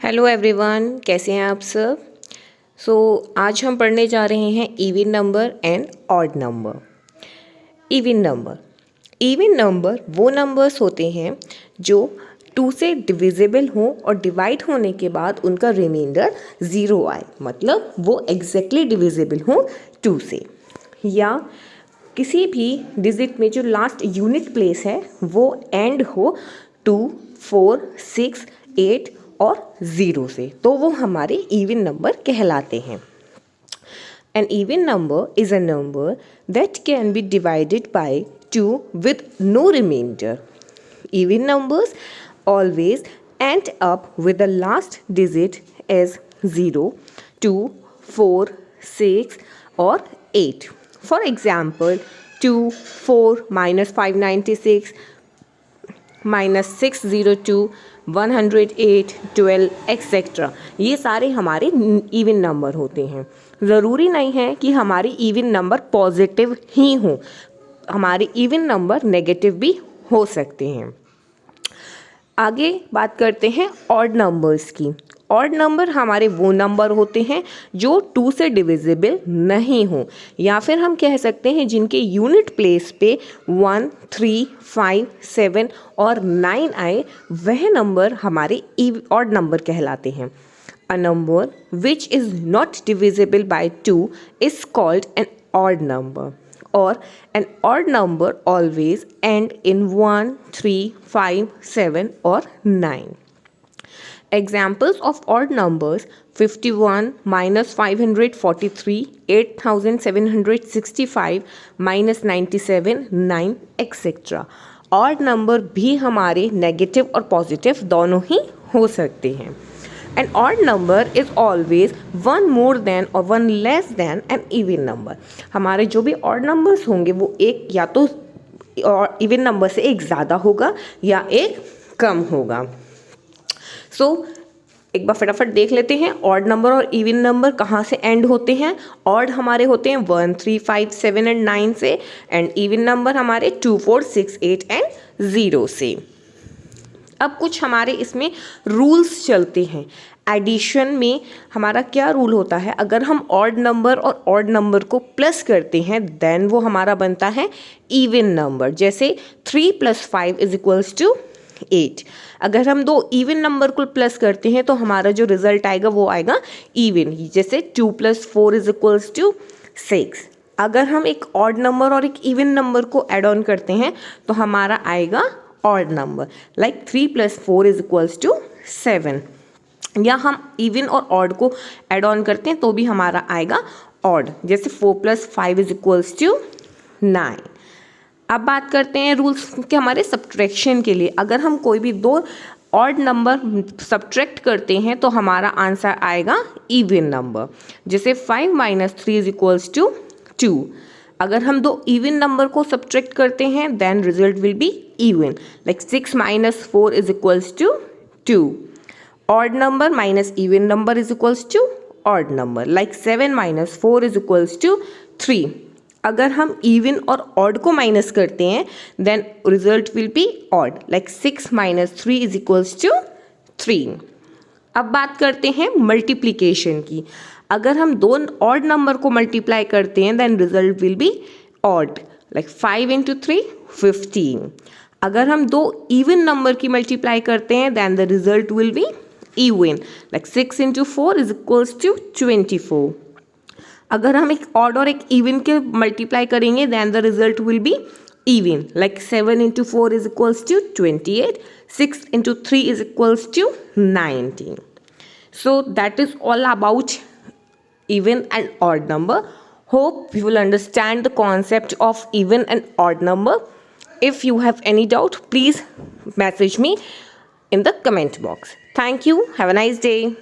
Hello everyone, कैसे हैं आप सब। आज हम पढ़ने जा रहे हैं even number and odd number. Even number वो नंबर्स होते हैं जो 2 से डिविजिबल हों और डिवाइड होने के बाद उनका रिमाइंडर 0 आए, मतलब वो एग्जैक्टली डिविजिबल हों 2 से, या किसी भी डिजिट में जो लास्ट यूनिट प्लेस है वो एंड हो 2, 4, 6, 8 और 0 से, तो वो हमारे इवन नंबर कहलाते हैं। An even number is a number that can be divided by 2 with no remainder. Even numbers always end up with the last digit as 0, 2, 4, 6 or 8. For example, 2, 4, minus 596, minus 602, 108, 12 etcetera, ये सारे हमारे even number होते हैं। ज़रूरी नहीं है कि हमारे इवन नंबर पॉजिटिव ही हों, हमारे इवन नंबर नेगेटिव भी हो सकते हैं। आगे बात करते हैं ऑड नंबर्स की। ऑड नंबर हमारे वो नंबर होते हैं जो 2 से डिविजिबल नहीं हो, या फिर हम कह सकते हैं जिनके यूनिट प्लेस पे 1, 3, 5, 7 और 9 आए, वह नंबर हमारे ऑड नंबर कहलाते हैं। A number which is not divisible by 2 is called an odd number, or an odd number always end in 1, 3, 5, 7 or 9. Examples of odd numbers: 51 minus 543, 8765 minus 97, 9 etc. Odd number भी हमारे negative और positive दोनों ही हो सकते हैं। An odd number is always one more than or one less than an even number. हमारे जो भी odd numbers होंगे वो एक या तो even number से एक ज़्यादा होगा या एक कम होगा। एक बार फटाफट देख लेते हैं ऑड नंबर और इवन नंबर कहाँ से एंड होते हैं। ऑड हमारे होते हैं 1, 3, 5, 7 एंड 9 से, एंड इवन नंबर हमारे 2, 4, 6, 8 एंड 0 से। अब कुछ हमारे इसमें रूल्स चलते हैं। एडिशन में हमारा क्या रूल होता है, अगर हम ऑड नंबर और ऑड नंबर को प्लस करते हैं देन वो हमारा बनता है इवन नंबर। जैसे 3 + 5 = 8। अगर हम दो इवन नंबर को प्लस करते हैं तो हमारा जो रिजल्ट आएगा वो आएगा इवन। जैसे 2 + 4 = 6। अगर हम एक ऑड नंबर और एक इवन नंबर को ऐड ऑन करते हैं तो हमारा आएगा ऑड नंबर, लाइक 3 + 4 = 7। या हम इवन और ऑड को ऐड ऑन करते हैं तो भी हमारा आएगा ऑड, जैसे 4 + 5 = 9। अब बात करते हैं रूल्स के हमारे सब्ट्रैक्शन के लिए। अगर हम कोई भी दो ऑड नंबर सब्ट्रैक्ट करते हैं तो हमारा आंसर आएगा इवन नंबर। जैसे 5 - 3 = 2। अगर हम दो इवन नंबर को सब्ट्रैक्ट करते हैं then result will be even, like 6 - 4 = 2। Odd number minus even number = odd number, like 7 - 4 = 3। अगर हम इवन और ऑड को माइनस करते हैं then result will be odd, like 6 - 3 = 3। अब बात करते हैं मल्टीप्लिकेशन की। अगर हम दो ऑड नंबर को मल्टीप्लाई करते हैं then result will be odd, like 5 × 3 = 15। अगर हम दो इवन नंबर की मल्टीप्लाई करते हैं then the result will be even, like 6 × 4 = 24। अगर हम एक ऑड और एक इवन के मल्टीप्लाई करेंगे then the result will be even, like 7 × 4 = 28, 6 × 3 = 19। So that is all about even and odd number. Hope you will understand the concept of even and odd number. If you have any doubt, please message me in the comment box. Thank you. Have a nice day.